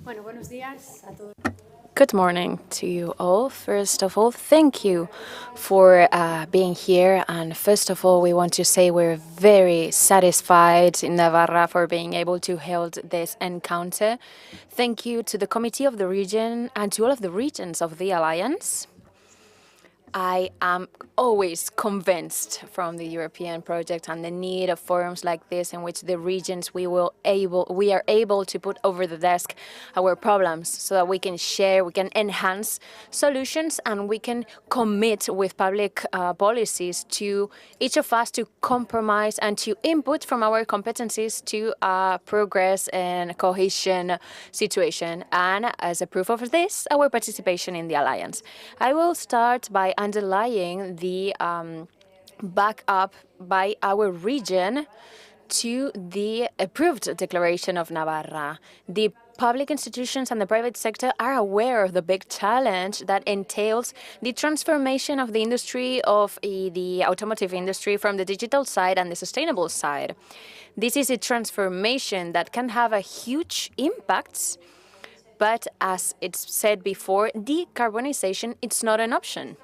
Bueno, buenos días a todos. Good morning to you all. First of all, thank you for being here. And first of all, we want to say we're very satisfied in Navarra for being able to hold this encounter. Thank you to the Committee of the Region and to all of the regions of the Alliance. I am always convinced from the European project and the need of forums like this in which the regions we are able to put over the desk our problems so that we can share, we can enhance solutions, and we can commit with public policies to each of us to compromise and to input from our competencies to progress and cohesion situation. And as a proof of this, our participation in the Alliance. I will start by underlying the backup by our region to the approved Declaration of Navarra. The public institutions and the private sector are aware of the big challenge that entails the transformation of the industry, of the automotive industry, from the digital side and the sustainable side. This is a transformation that can have a huge impact, but as it's said before, decarbonization, it's not an option.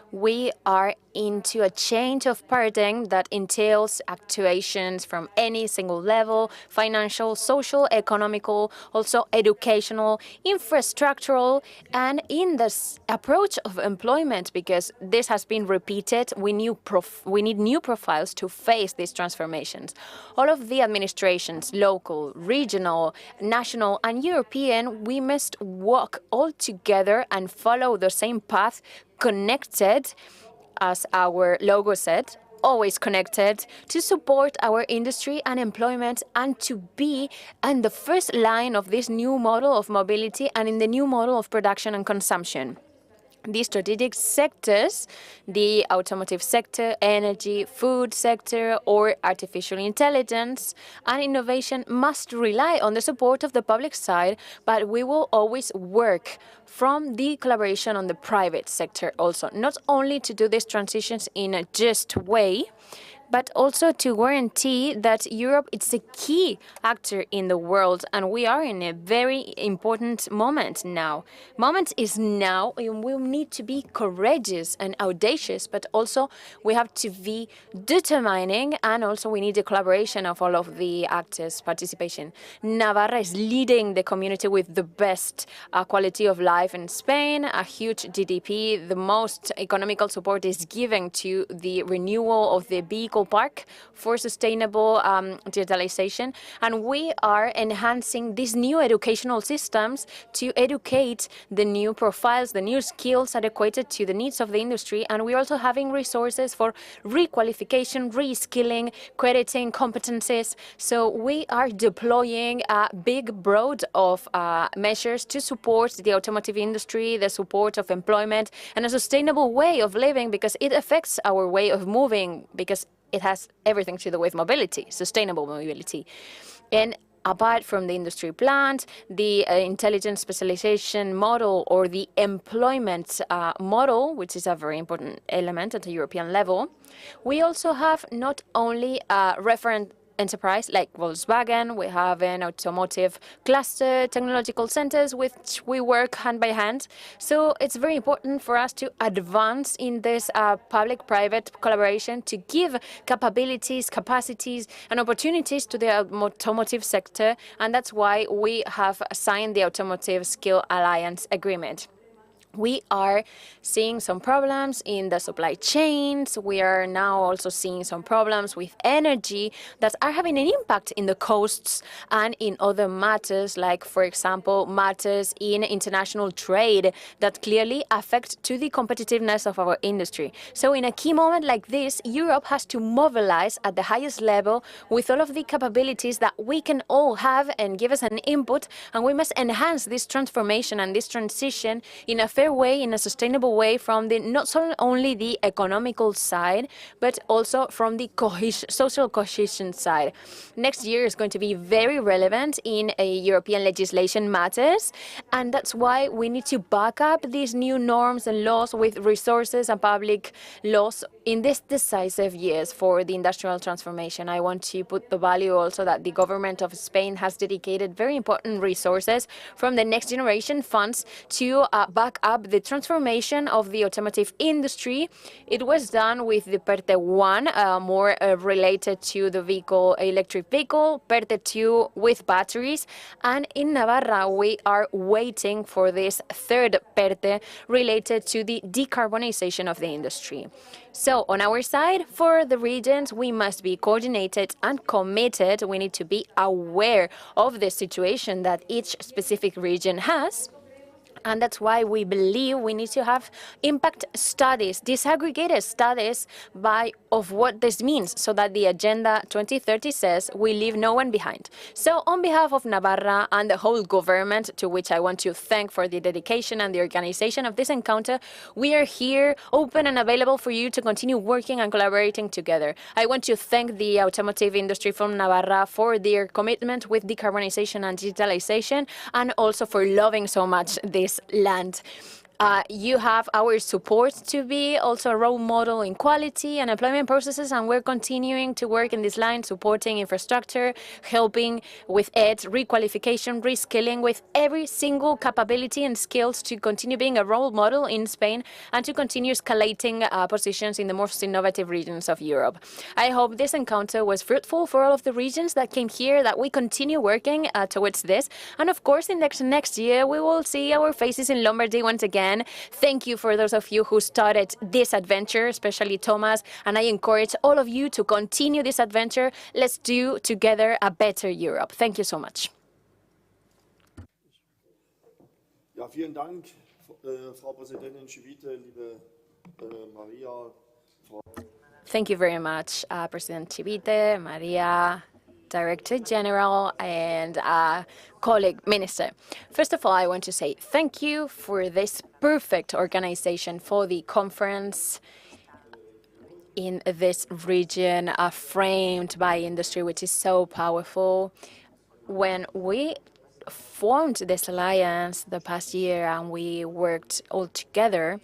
We are into a change of paradigm that entails actuations from any single level: financial, social, economical, also educational, infrastructural, and in this approach of employment, because this has been repeated, we need new profiles to face these transformations. All of the administrations, local, regional, national, and European, we must walk all together and follow the same path, connected, as our logo said, always connected, to support our industry and employment and to be in the first line of this new model of mobility and in the new model of production and consumption. The strategic sectors, the automotive sector, energy, food sector, or artificial intelligence and innovation, must rely on the support of the public side, but we will always work from the collaboration on the private sector also, not only to do these transitions in a just way, but also to guarantee that Europe is a key actor in the world, and we are in a very important moment now. Moment is now, and we need to be courageous and audacious, but also we have to be determining, and also we need the collaboration of all of the actors' participation. Navarra is leading the community with the best quality of life in Spain, a huge GDP. The most economical support is given to the renewal of the vehicle park for sustainable digitalization, and we are enhancing these new educational systems to educate the new profiles, the new skills adequate to the needs of the industry, and we're also having resources for requalification, reskilling, crediting competencies. So we are deploying a big broad of measures to support the automotive industry, the support of employment, and a sustainable way of living, because it affects our way of moving, because it has everything to do with mobility, sustainable mobility. And apart from the industry plant, the intelligent specialization model, or the employment model, which is a very important element at the European level, we also have not only a referent enterprise like Volkswagen, we have an automotive cluster, technological centers, which we work hand by hand. So it's very important for us to advance in this public-private collaboration to give capabilities, capacities, and opportunities to the automotive sector, and that's why we have signed the Automotive Skill Alliance Agreement. We are seeing some problems in the supply chains. We are now also seeing some problems with energy that are having an impact in the costs and in other matters, like, for example, matters in international trade that clearly affect to the competitiveness of our industry. So in a key moment like this, Europe has to mobilize at the highest level with all of the capabilities that we can all have and give us an input, and we must enhance this transformation and this transition in a fair fair way, in a sustainable way, from the not only the economical side, but also from the social cohesion side. Next year is going to be very relevant in European legislation matters, and that's why we need to back up these new norms and laws with resources and public laws in these decisive years for the industrial transformation. I want to put the value also that the government of Spain has dedicated very important resources from the Next Generation funds to back up the transformation of the automotive industry. It was done with the PERTE 1, more related to the electric vehicle, PERTE 2 with batteries, and in Navarra we are waiting for this third PERTE related to the decarbonization of the industry. So on our side, for the regions, we must be coordinated and committed. We need to be aware of the situation that each specific region has. And that's why we believe we need to have impact studies, disaggregated studies of what this means, so that the Agenda 2030 says we leave no one behind. So on behalf of Navarra and the whole government, to which I want to thank for the dedication and the organization of this encounter, we are here open and available for you to continue working and collaborating together. I want to thank the automotive industry from Navarra for their commitment with decarbonization and digitalization, and also for loving so much this land. You have our support to be also a role model in quality and employment processes, and we're continuing to work in this line, supporting infrastructure, helping with ed, requalification, reskilling, with every single capability and skills to continue being a role model in Spain and to continue escalating positions in the most innovative regions of Europe. I hope this encounter was fruitful for all of the regions that came here, that we continue working towards this. And of course, in next year, we will see our faces in Lombardy once again. Thank you for those of you who started this adventure, especially Thomas, and I encourage all of you to continue this adventure. Let's do together a better Europe. Thank you so much. Ja, vielen Dank, Frau Präsidentin Chivite, liebe Maria. Thank you very much, President Chivite, Maria, Director General, and colleague Minister. First of all, I want to say thank you for this perfect organization for the conference in this region, framed by industry, which is so powerful. When we formed this alliance the past year and we worked all together,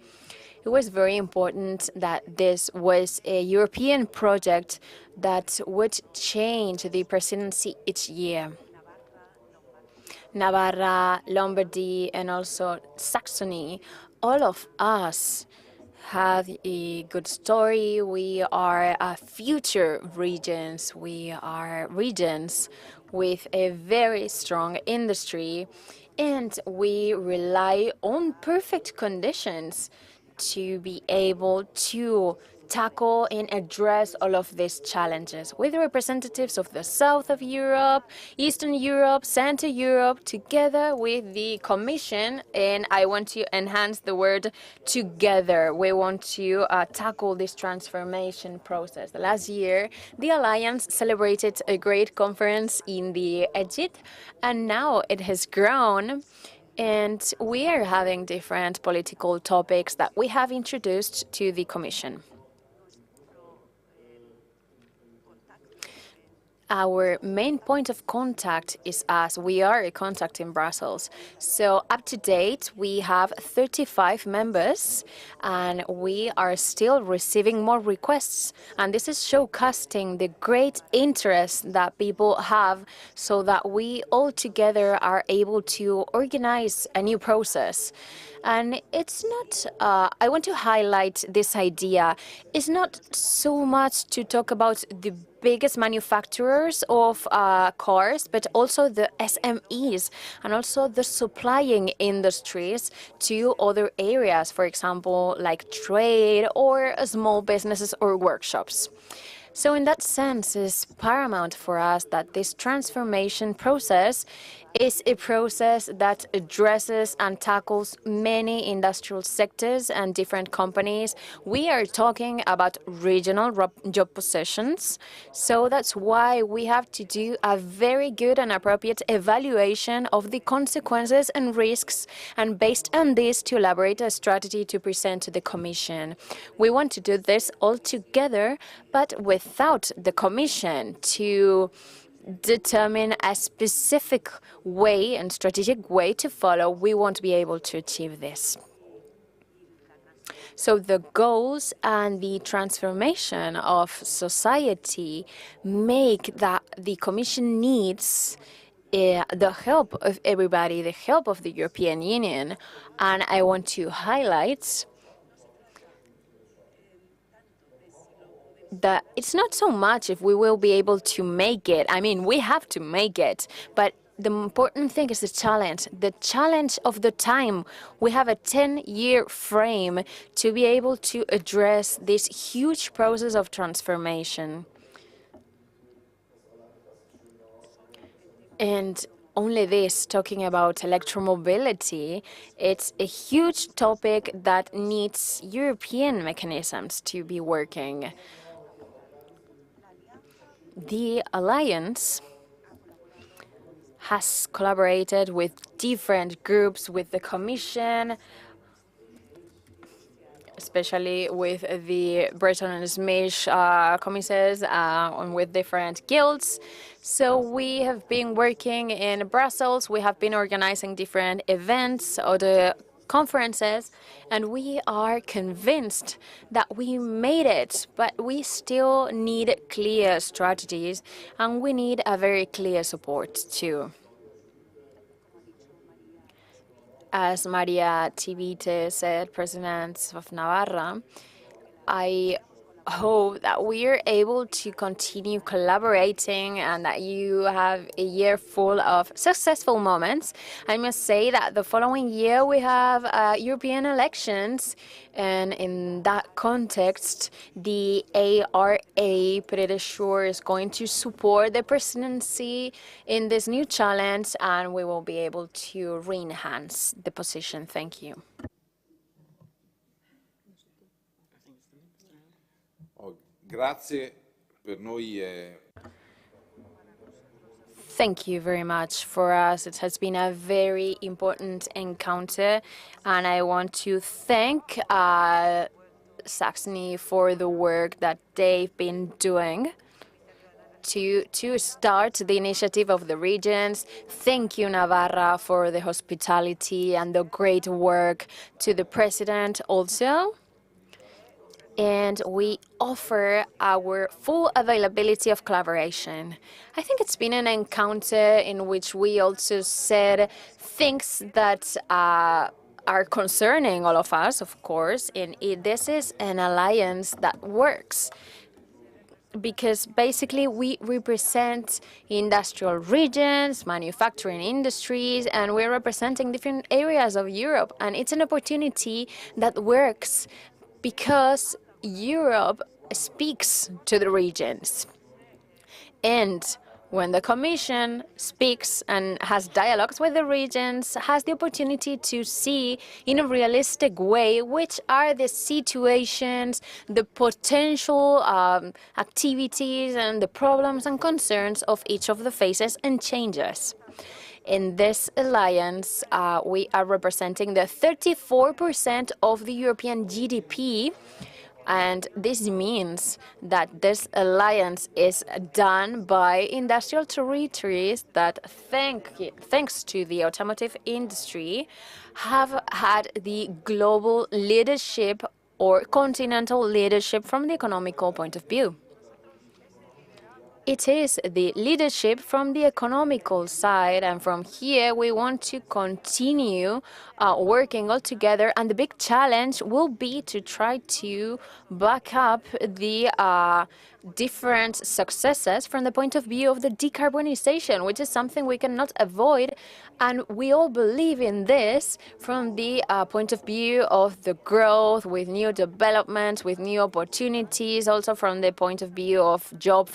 it was very important that this was a European project that would change the presidency each year. Navarra, Lombardy, and also Saxony, all of us have a good story. We are future regions. We are regions with a very strong industry, and we rely on perfect conditions to be able to tackle and address all of these challenges with representatives of the south of Europe, Eastern Europe, Central Europe, together with the Commission. And I want to enhance the word together. We want to tackle this transformation process. Last year, the Alliance celebrated a great conference in the Egypt, and now it has grown. And we are having different political topics that we have introduced to the Commission. Our main point of contact is us. We are a contact in Brussels. So up to date, we have 35 members, and we are still receiving more requests. And this is showcasing the great interest that people have, so that we all together are able to organize a new process. And it's not, I want to highlight this idea. It's not so much to talk about the biggest manufacturers of cars, but also the SMEs and also the supplying industries to other areas, for example, like trade or small businesses or workshops. So in that sense, it's paramount for us that this transformation process is a process that addresses and tackles many industrial sectors and different companies. We are talking about regional job positions, so that's why we have to do a very good and appropriate evaluation of the consequences and risks, and based on this, to elaborate a strategy to present to the Commission. We want to do this all together, but without the Commission to determine a specific way and strategic way to follow, we won't be able to achieve this. So the goals and the transformation of society make that the Commission needs the help of everybody, the help of the European Union. And I want to highlight that it's not so much if we will be able to make it. I mean, we have to make it, but the important thing is the challenge of the time. We have a 10-year frame to be able to address this huge process of transformation. And only this, talking about electromobility, it's a huge topic that needs European mechanisms to be working. The Alliance has collaborated with different groups, with the Commission, especially with the Breton and Smith commissaires, and with different guilds. So we have been working in Brussels. We have been organizing different events or the conferences, and we are convinced that we made it, but we still need clear strategies, and we need a very clear support too. As María Chivite said, President of Navarra, I hope that we are able to continue collaborating and that you have a year full of successful moments. I must say that the following year we have European elections, and in that context, the ARA pretty sure is going to support the presidency in this new challenge, and we will be able to re-enhance the position. Thank you. Grazie per noi. Thank you very much. For us, it has been a very important encounter, and I want to thank Saxony for the work that they've been doing to start the initiative of the regions. Thank you, Navarra, for the hospitality and the great work, to the President also. And we offer our full availability of collaboration. I think it's been an encounter in which we also said things that are concerning all of us, of course, and this is an alliance that works, because basically we represent industrial regions, manufacturing industries, and we're representing different areas of Europe, and it's an opportunity that works because Europe speaks to the regions. And when the Commission speaks and has dialogues with the regions, has the opportunity to see in a realistic way which are the situations, the potential activities, and the problems and concerns of each of the phases and changes. In this alliance, we are representing the 34% of the European GDP, and this means that this alliance is done by industrial territories that, thanks to the automotive industry, have had the global leadership or continental leadership from the economical point of view. It is the leadership from the economical side, and from here we want to continue working all together, and the big challenge will be to try to back up the different successes from the point of view of the decarbonization, which is something we cannot avoid. And we all believe in this from the point of view of the growth with new developments, with new opportunities, also from the point of view of job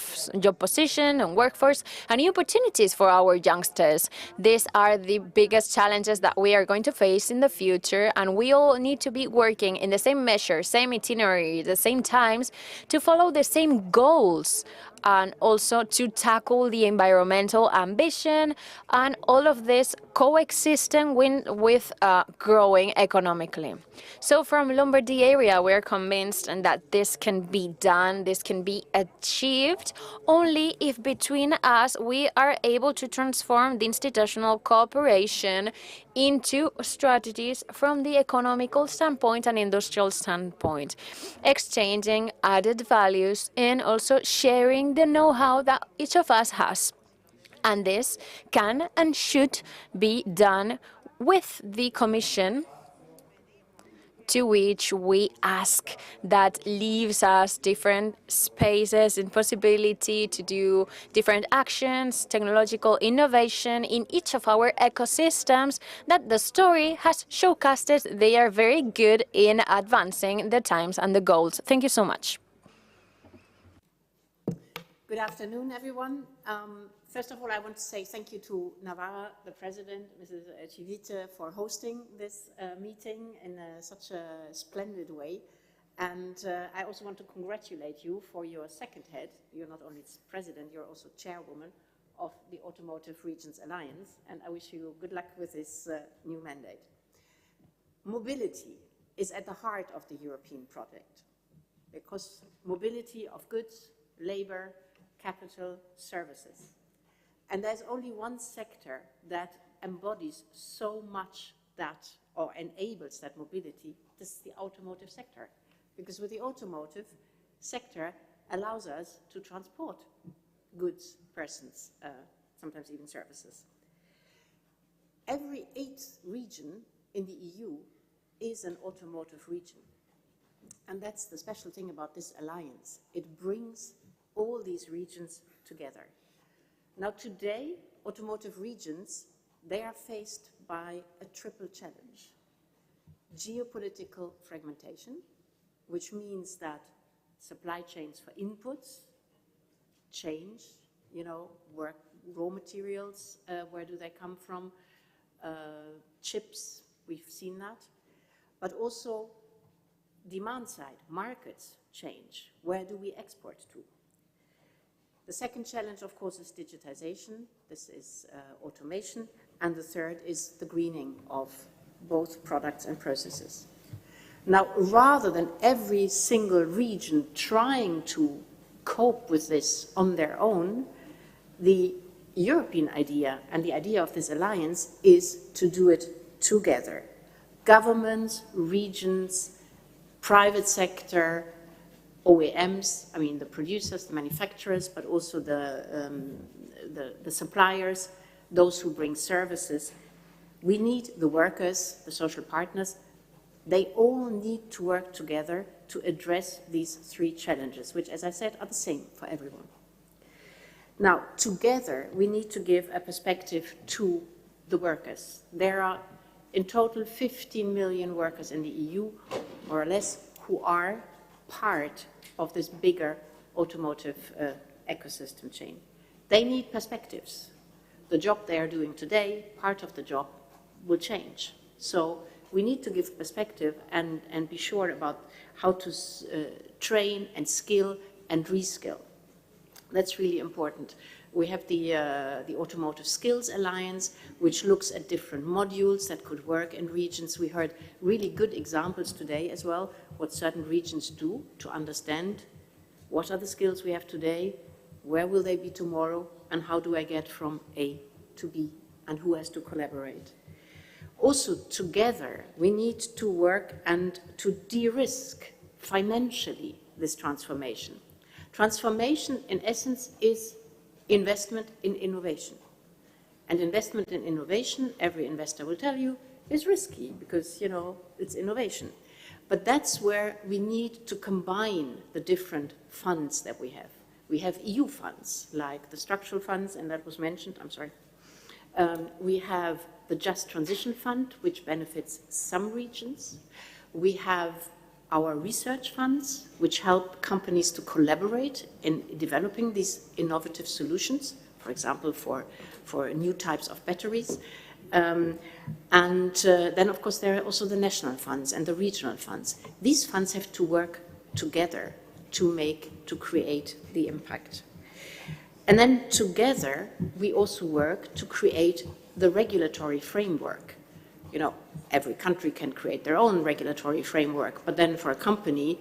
position and workforce and new opportunities for our youngsters. These are the biggest challenges that we are going to face in the future, and we all need to be working in the same measure, same itinerary, the same times, to follow the same goals, and also to tackle the environmental ambition, and all of this coexisting with growing economically. So from Lombardy area, we're convinced that this can be done, this can be achieved only if between us we are able to transform the institutional cooperation into strategies from the economical standpoint and industrial standpoint, exchanging added values and also sharing the know-how that each of us has. And this can and should be done with the Commission, to which we ask, that leaves us different spaces and possibility to do different actions, technological innovation in each of our ecosystems that the story has showcased they are very good in advancing the times and the goals. Thank you so much. Good afternoon, everyone. First of all, I want to say thank you to Navarra, the President, Mrs. Chivite, for hosting this meeting in such a splendid way. And I also want to congratulate you for your second head. You're not only President, you're also Chairwoman of the Automotive Regions Alliance. And I wish you good luck with this new mandate. Mobility is at the heart of the European project, because mobility of goods, labor, capital, services. And there's only one sector that embodies so much that, or enables that mobility. This is the automotive sector. Because with the automotive sector allows us to transport goods, persons, sometimes even services. Every 8th region in the EU is an automotive region. And that's the special thing about this alliance. It brings all these regions together. Now today, automotive regions, they are faced by a triple challenge. Geopolitical fragmentation, which means that supply chains for inputs change, raw materials, where do they come from? Chips, we've seen that. But also demand side, markets change. Where do we export to? The second challenge, of course, is digitization. This is automation. And the third is the greening of both products and processes. Now, rather than every single region trying to cope with this on their own, the European idea and the idea of this alliance is to do it together. Governments, regions, private sector, OEMs, I mean the producers, the manufacturers, but also the suppliers, those who bring services. We need the workers, the social partners. They all need to work together to address these three challenges, which, as I said, are the same for everyone. Now, together, we need to give a perspective to the workers. There are in total 15 million workers in the EU, more or less, who are part of this bigger automotive ecosystem chain. They need perspectives. The job they are doing today, part of the job will change. So we need to give perspective and be sure about how to train and skill and reskill. That's really important. We have the Automotive Skills Alliance, which looks at different modules that could work in regions. We heard really good examples today as well, what certain regions do to understand what are the skills we have today, where will they be tomorrow, and how do I get from A to B, and who has to collaborate. Also, together, we need to work and to de-risk financially this transformation. Transformation, in essence, is investment in innovation. And investment in innovation, every investor will tell you, is risky because, it's innovation. But that's where we need to combine the different funds that we have. We have EU funds, like the structural funds, and that was mentioned, I'm sorry. We have the Just Transition Fund, which benefits some regions. We have our research funds, which help companies to collaborate in developing these innovative solutions, for example, for new types of batteries. Then, of course, there are also the national funds and the regional funds. These funds have to work together to create the impact. And then together, we also work to create the regulatory framework. You know, every country can create their own regulatory framework, but then for a company,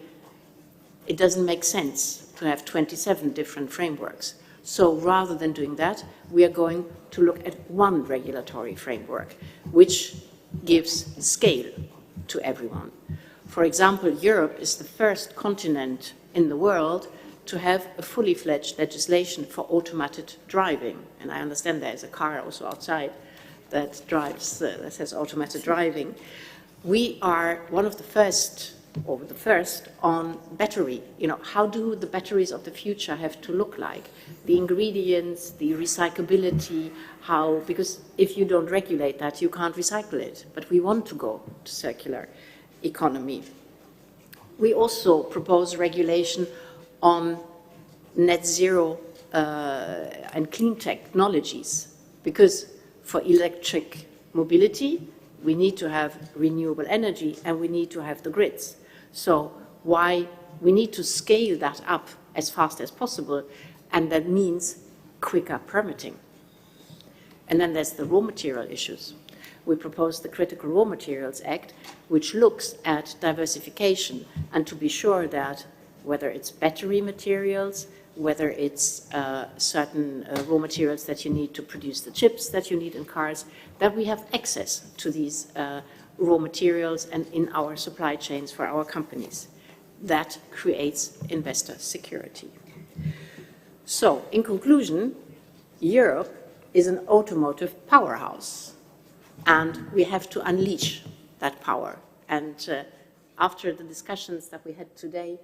it doesn't make sense to have 27 different frameworks. So rather than doing that, we are going to look at one regulatory framework, which gives scale to everyone. For example, Europe is the first continent in the world to have a fully fledged legislation for automated driving. And I understand there is a car also outside that drives, that says automated driving. We are one of the first, or the first, on battery. You know, how do the batteries of the future have to look like? The ingredients, the recyclability, how, because if you don't regulate that, you can't recycle it. But we want to go to circular economy. We also propose regulation on net zero and clean technologies, because for electric mobility, we need to have renewable energy and we need to have the grids. So why we need to scale that up as fast as possible, and that means quicker permitting. And then there's the raw material issues. We propose the Critical Raw Materials Act, which looks at diversification and to be sure that whether it's battery materials, whether it's certain raw materials that you need to produce the chips that you need in cars, that we have access to these raw materials and in our supply chains for our companies. That creates investor security. So, in conclusion, Europe is an automotive powerhouse, and we have to unleash that power. And after the discussions that we had today,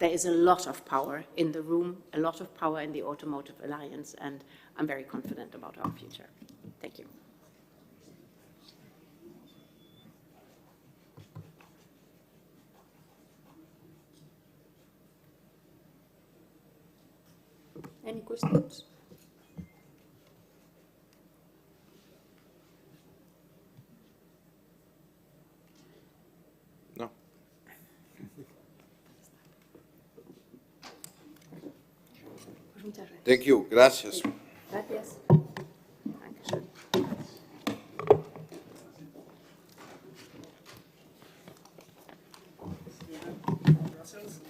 there is a lot of power in the room, a lot of power in the Automotive Alliance, and I'm very confident about our future. Thank you. Any questions? No. Thank you. Gracias. Gracias. Dankeschön. Gracias.